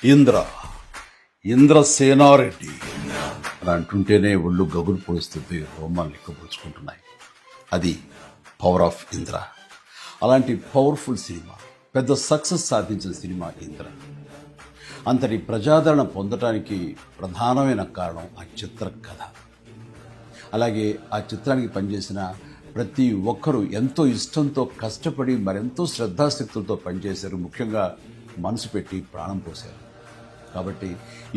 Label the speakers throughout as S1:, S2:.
S1: ఇంద్ర ఇంద్రసేనారెడ్డి అని అంటుంటేనే ఒళ్ళు గగురు పొడుస్తుంది, రోమాలు లెక్కపరుచుకుంటున్నాయి. అది పవర్ ఆఫ్ ఇంద్ర. అలాంటి పవర్ఫుల్ సినిమా, పెద్ద సక్సెస్ సాధించిన సినిమా ఇంద్ర. అంతటి ప్రజాదరణ పొందడానికి ప్రధానమైన కారణం ఆ చిత్ర కథ. అలాగే ఆ చిత్రానికి పనిచేసిన ప్రతి ఒక్కరూ ఎంతో ఇష్టంతో కష్టపడి మరెంతో శ్రద్ధాశక్తులతో పనిచేశారు. ముఖ్యంగా మనసు పెట్టి ప్రాణం పోశారు. కాబట్టి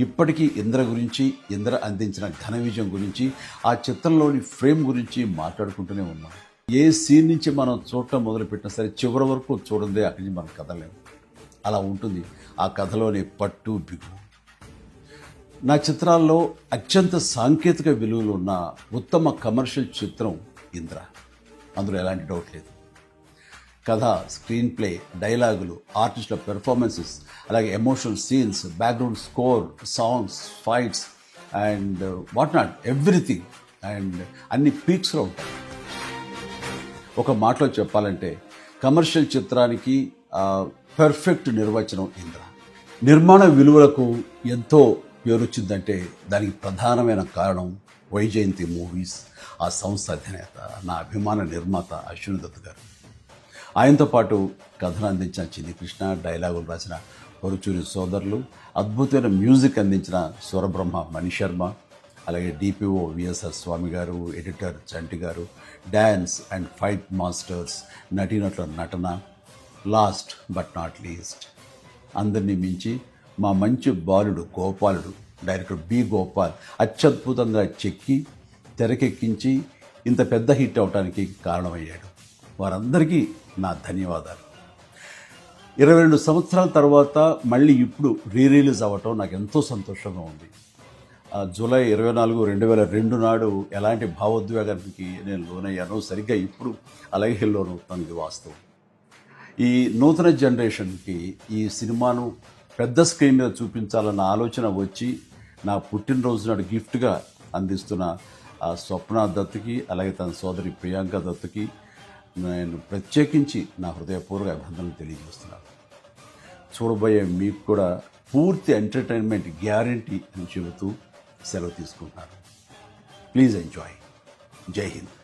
S1: ఇప్పటికీ ఇంద్ర గురించి, ఇంద్ర అందించిన ఘన విజయం గురించి, ఆ చిత్రంలోని ఫ్రేమ్ గురించి మాట్లాడుకుంటూనే ఉన్నాం. ఏ సీన్ నుంచి మనం చూడటం మొదలుపెట్టినా సరే చివరి వరకు చూడందే అక్కడి నుంచి మనం కదలేము. అలా ఉంటుంది ఆ కథలోని పట్టు బిగు. నా చిత్రాల్లో అత్యంత సాంకేతిక విలువలు ఉన్న ఉత్తమ కమర్షియల్ చిత్రం ఇంద్ర. అందులో ఎలాంటి డౌట్ లేదు. కథ, స్క్రీన్ ప్లే, డైలాగులు, ఆర్టిస్టుల పెర్ఫార్మెన్సెస్, అలాగే emotional scenes, background score, songs, fights and what not, everything. And అన్ని పీక్స్లో ఉంటాయి. ఒక మాటలో చెప్పాలంటే కమర్షియల్ చిత్రానికి పర్ఫెక్ట్ నిర్వచనం ఇంద్ర. నిర్మాణ విలువలకు ఎంతో పేరొచ్చిందంటే దానికి ప్రధానమైన కారణం వైజయంతి మూవీస్, ఆ సంస్థ అధినేత, నా అభిమాన నిర్మాత అశ్విని దత్ గారు. ఆయనతో పాటు కథను అందించిన చిన్ని కృష్ణ, డైలాగులు రాసిన పరుచూరి సోదరులు, అద్భుతమైన మ్యూజిక్ అందించిన స్వరబ్రహ్మ మణిశర్మ, అలాగే డిపిఓ విఎస్ఆర్ స్వామి గారు, ఎడిటర్ చంటి గారు, డ్యాన్స్ అండ్ ఫైట్ మాస్టర్స్, నటీనటుల నటన, లాస్ట్ బట్ నాట్ లీస్ట్ అందరినీ మించి మా మంచి బాలుడు గోపాలుడు, డైరెక్టర్ బి గోపాల్ అత్యద్భుతంగా చెక్కి తెరకెక్కించి ఇంత పెద్ద హిట్ అవడానికి కారణమయ్యాడు. వారందరికీ నా ధన్యవాదాలు. 22 సంవత్సరాల తర్వాత మళ్ళీ ఇప్పుడు రిలీజ్ అవ్వటం నాకు ఎంతో సంతోషంగా ఉంది. జూలై 24, 2002 నాడు ఎలాంటి భావోద్వేగానికి నేను లోనయ్యానో సరిగ్గా ఇప్పుడు అలాగే లోనవుతాను వాస్తవం. ఈ నూతన జనరేషన్కి ఈ సినిమాను పెద్ద స్క్రీన్ మీద చూపించాలన్న ఆలోచన వచ్చి నా పుట్టినరోజు నాడు గిఫ్ట్గా అందిస్తున్న ఆ స్వప్న దత్తుకి, అలాగే తన సోదరి ప్రియాంక దత్తుకి నేను ప్రత్యేకించి నా హృదయపూర్వక అభినందనలు తెలియజేస్తున్నాను. చూడబోయే మీకు కూడా పూర్తి ఎంటర్టైన్మెంట్ గ్యారంటీ అని చెబుతూ సెలవు తీసుకుంటున్నాను. Please enjoy. జై హింద్.